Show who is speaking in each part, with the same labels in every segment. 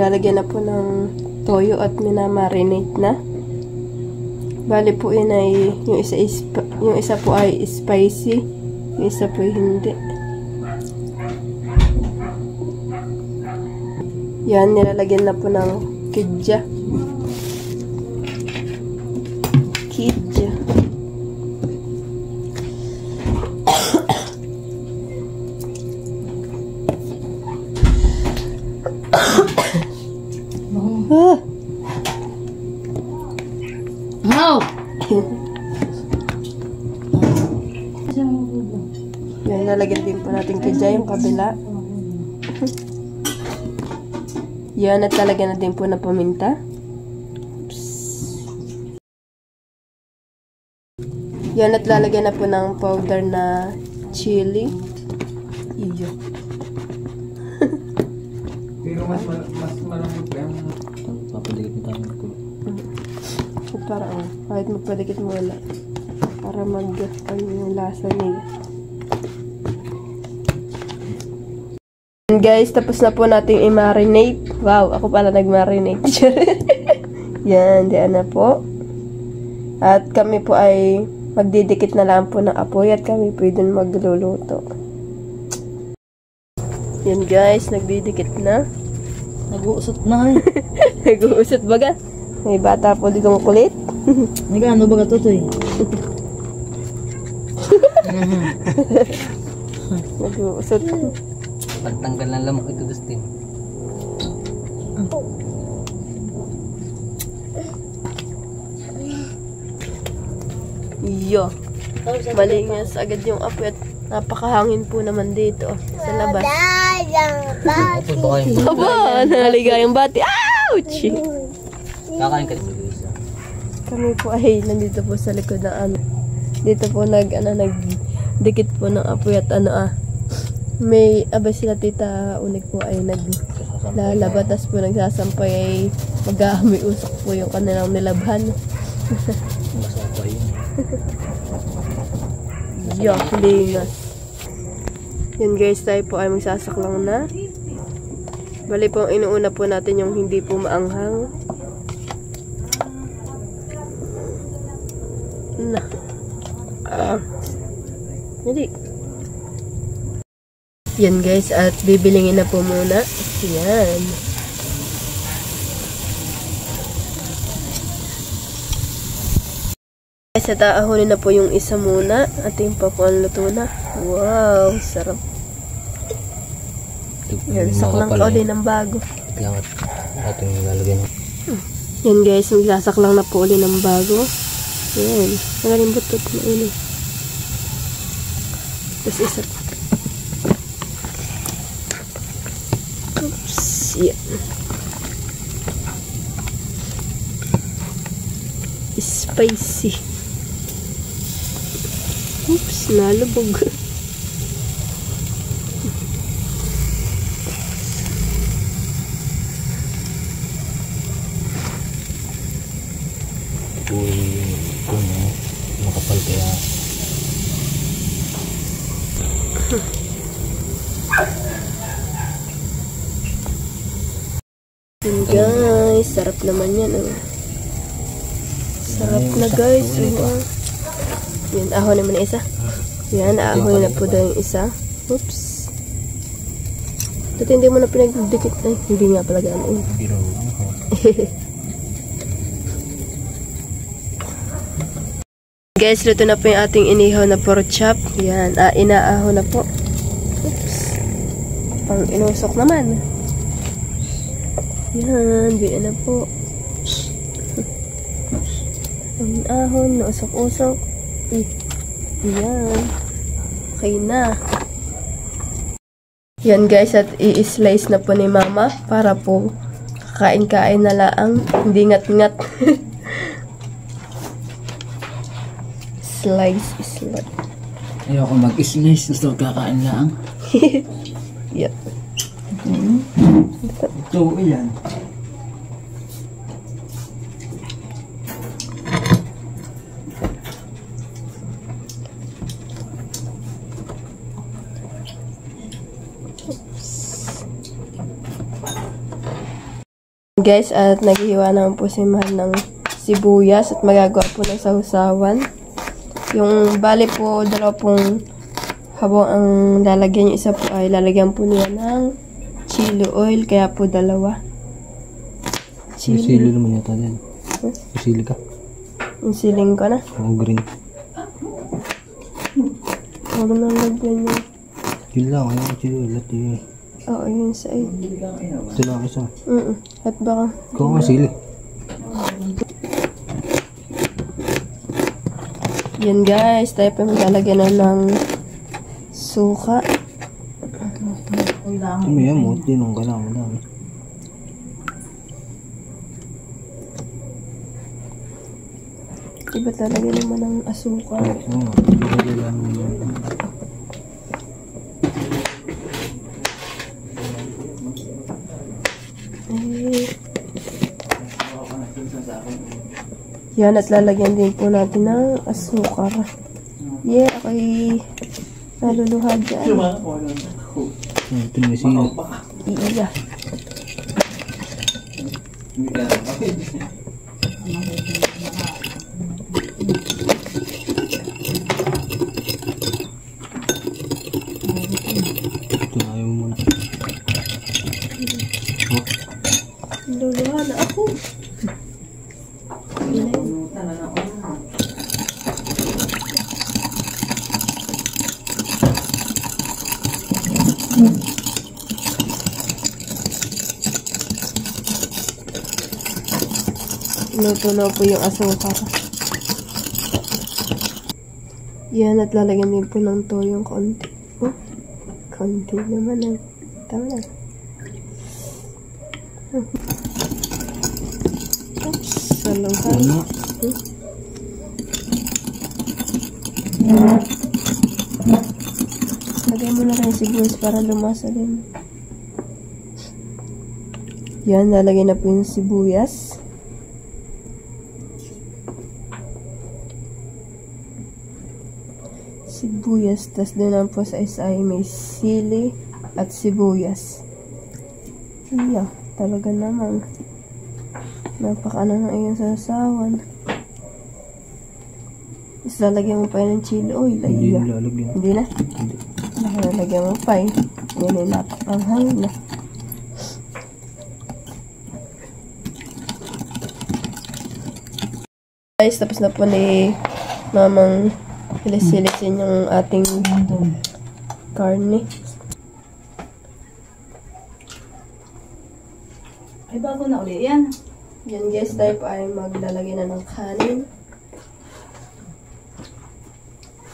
Speaker 1: lalagyan na po ng toyo at minamarinate na. Bali po yun ay, yung isa po ay spicy, yung isa po ay hindi. Yan, nilalagyan na po ng kidja. Kidja.
Speaker 2: Wow!
Speaker 1: Yan, nalagyan din po natin kidja yung kabila. Yan, at lalagyan na din po ng paminta. Yan, at lalagyan na po ng powder na chili. Iyo.
Speaker 3: Pero mas malambot pa yung
Speaker 2: Papadikit mo tayo ng kulo.
Speaker 1: Para kahit magpadikit mo wala. Para mag-ano yung lasa niya. And guys, tapos na po nating i-marinate. Wow, ako pala nag-marinate. Yan, diyan na po. At kami po ay magdidikit na lang po ng apoy at kami po din magluluto. Yan guys, nagdidikit na.
Speaker 2: Nag-uusot na eh.
Speaker 1: Nag-uusot baga. May bata po ditong kulit.
Speaker 2: Nag-ano ba ka tutoy?
Speaker 1: Nag-uusot.
Speaker 2: Pagtanggal ng lamok ito, Dustin.
Speaker 1: Iyo. Malinis agad yung apoy at napakahangin po naman dito sa labas. Aba, naligayang bati. Ouch!
Speaker 2: Kakain ka dito, Luisa.
Speaker 1: Kami po ay nandito po sa likod ng ano. Dito po nagdikit po ng apoy at may abay sila tita unik po ay naglalabatas po nagsasampay ay mag-aamoy usok po yung kanilang nilabhan.
Speaker 2: Masapay yun.
Speaker 1: Yuck, lingas. Yan guys, tayo po ay magsasaklang na. Bali po, inuuna po natin yung hindi po maanghang. Na. Hindi. Yan guys, at bibilingin na po muna. Yan. Guys, at aahonin na po yung isa muna. Ating pa po ang luto na. Wow, sarap. Yan, saklang ka ulit ng bago.
Speaker 2: Lang at ating lalagyan.
Speaker 1: Yan guys, magsasaklang na po ulit ng bago. Yan, magaling butot na ulit. Tapos isa. Oops, yan. Spicy. Oops, nalubog.
Speaker 2: Kung makapal kaya
Speaker 1: Yan guys, sarap naman yan. Sarap na guys. Yan, ahon naman na isa. Yan, ahon na po daw yung isa. Oops. Dati hindi mo na pinagdikit. Ay, hindi nga pala ganoon.
Speaker 2: biro.
Speaker 1: Guys, luto na po yung ating inihaw na pork chop. Yan, inaahon na po. Oops. Pang inusok naman. Yan, biyan na po. Ang ahon, nausok-usok. Yan. Okay na. Yan guys, at i-slice na po ni mama para po kakain-kain na laang. Hindi ngat-ngat. Slice.
Speaker 2: Ayoko mag-slice. Gusto kakain lang.
Speaker 1: Yep.
Speaker 3: ito, iyan.
Speaker 1: guys, at naghihiwa naman po si Mahal ng sibuyas at magagawa po ng sausawan. Yung bali po, dalawa pong habang ang lalagyan yung isa po ay lalagyan po niya ng chili oil, kaya po dalawa.
Speaker 2: May sili naman yata din. May sili ka?
Speaker 1: Yung siling ko na.
Speaker 2: Oo, green.
Speaker 1: Huwag nang lagyan yun.
Speaker 2: Yun lang, ayaw ko chili oil. At yun.
Speaker 1: Oo, yun sa iyo.
Speaker 2: Ito lang isa.
Speaker 1: At baka...
Speaker 2: Ikaw nga sili.
Speaker 1: Yan guys, tayo pa maglalagyan na ng suka.
Speaker 2: Ito may amot. Dinong ka lang. Madami.
Speaker 1: Iba't lalagyan naman ng asukal.
Speaker 2: Oo, ilagay lang yun.
Speaker 1: Yan, at lalagyan din po natin ng asukar. Yeah, ako'y naluluha dyan.
Speaker 2: Ito may sili.
Speaker 1: Iya.
Speaker 2: Ito na ayaw muna.
Speaker 1: Naluluha na ako. Luto na po yung asukar. Yan, at lalagyan din po ng toyong konti. Oh, konti naman eh. Tama na. Oops, saluhan.
Speaker 2: Ano?
Speaker 1: Lagay mo na kayo sibuyas para lumasa din. Yan, lalagay na po yung sibuyas. Sibuyas, tas doon lang po sa isa ay may sili at sibuyas. Iya, talaga naman. Napaka-ano ng iyong sasawan. Tapos lalagyan mo pa yun ng chili oil.
Speaker 2: Hindi
Speaker 1: Iya.
Speaker 2: lalagyan.
Speaker 1: Hindi na?
Speaker 2: Hindi.
Speaker 1: Lalagyan mo pa yun. Yan ay napakanghang na. Guys, tapos na po ni mamang hilis-hilisin yung ating karne.
Speaker 4: Ay, bago na uli yan.
Speaker 1: Yan guys, tayo po ay maglalagay na ng kanin.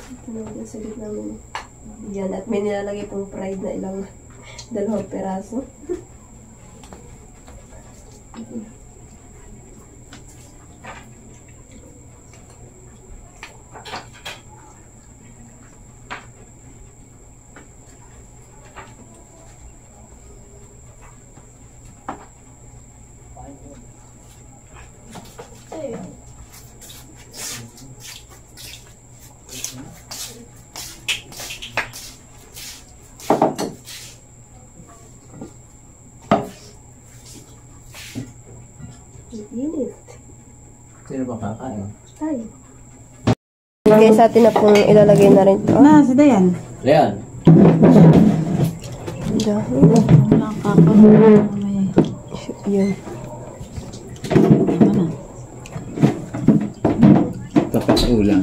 Speaker 1: Ito na yung sa gitna mo. Yan, at may nilalagay pong fried na ilang dalawang peraso. Init.
Speaker 2: Sino ba kakain?
Speaker 1: Tayo. Guys, atin na pong ilalagay na rin ito.
Speaker 4: Na, si Dayan.
Speaker 2: Leon!
Speaker 1: Dahil.
Speaker 4: Wala kang kakaroon.
Speaker 1: Yun.
Speaker 4: Tama na.
Speaker 2: Kapag ulam.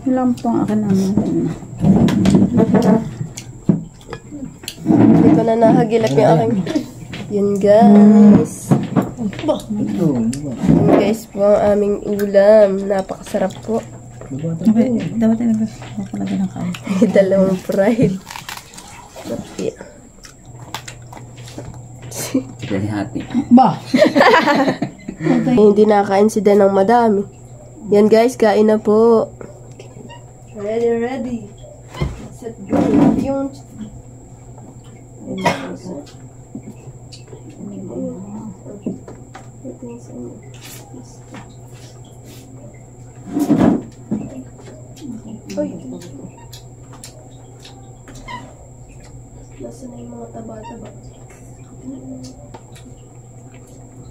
Speaker 4: Yun lang po ang akin naman.
Speaker 1: Hindi ko na nahagilap yung aking... Yun guys.
Speaker 2: Ito.
Speaker 1: Yun guys po ang aming ulam. Napakasarap po.
Speaker 4: Dapat ay nagpapalagay ng kain.
Speaker 1: Dalawang fried. Napi.
Speaker 2: Dali hati.
Speaker 4: Ba!
Speaker 1: Hindi nakain si Dan ng madami. Yan guys, kain na po. Ready. Set go. Yung... Uy. Nasaan na yung mga taba-taba?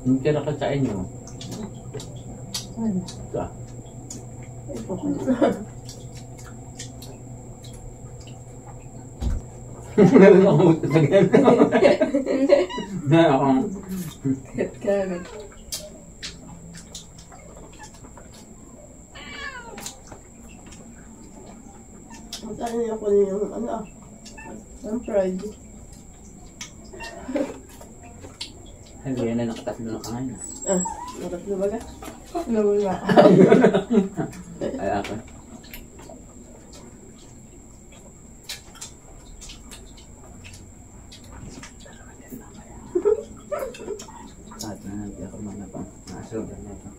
Speaker 5: Yung tira ka sa inyo.
Speaker 4: Ano?
Speaker 5: Ito.
Speaker 4: Ito ko.
Speaker 5: Meron akong utagyan. Meron akong...
Speaker 1: Kagat. Saan niyo ako yung ano ah? Ang fried.
Speaker 5: Ay, yan na nakatatlo na kangayon.
Speaker 1: Ah, natatlo ba ka? Nawala.
Speaker 5: Ay, ako. At na natin ako mga pang nasugan na ito.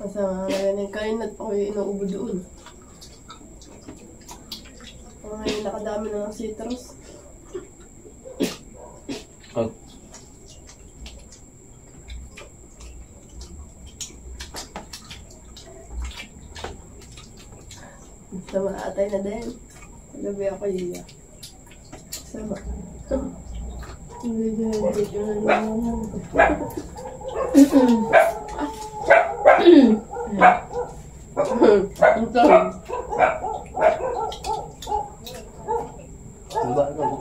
Speaker 1: Masama nga yan yung kain at ako yung inuubo doon. Ako ngayon nakadami na ng citrus.
Speaker 5: Oh.
Speaker 1: Sama atay na din. Gabi ako iya. Sama. Hindi dito na naman. Ito.
Speaker 5: Diba? Diba?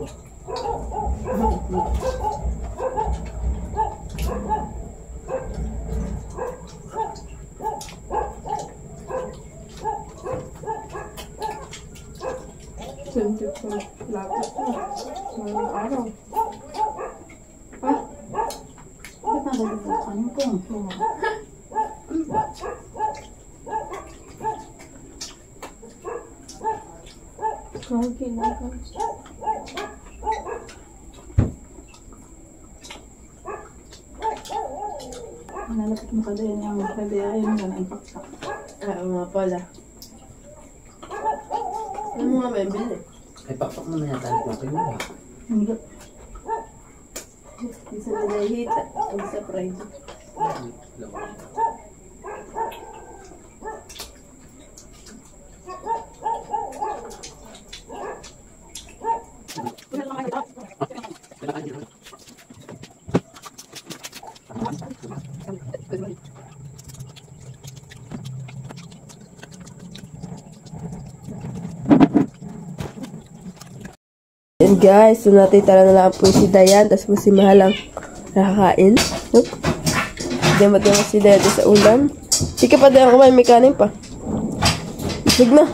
Speaker 1: Sente ko lapit na. Maraming araw. Ah,
Speaker 4: Ba't nalagay ko? Ano ko?
Speaker 1: okay na ako.
Speaker 4: Nalapit mo ka din yung kadayain mo na ipaksak.
Speaker 1: Ah, oo nga pala. Ano mo nga may bili?
Speaker 5: Ay, pakpak mo na yata ito ang kinuha.
Speaker 4: Hindi.
Speaker 1: Isa na nahihita. Ang sa fried. And guys, so natitala na lang po si Dayan, tapos po si Mahalang nakakain. Oop. Damat yung si Dayan sa ulam. Sige pa Dayan, kumain, may kanin pa. Sige na.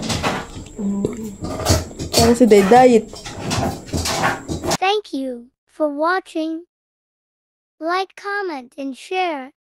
Speaker 1: Parang si Dayan, diet.
Speaker 6: Thank you for watching. Like, comment, and share.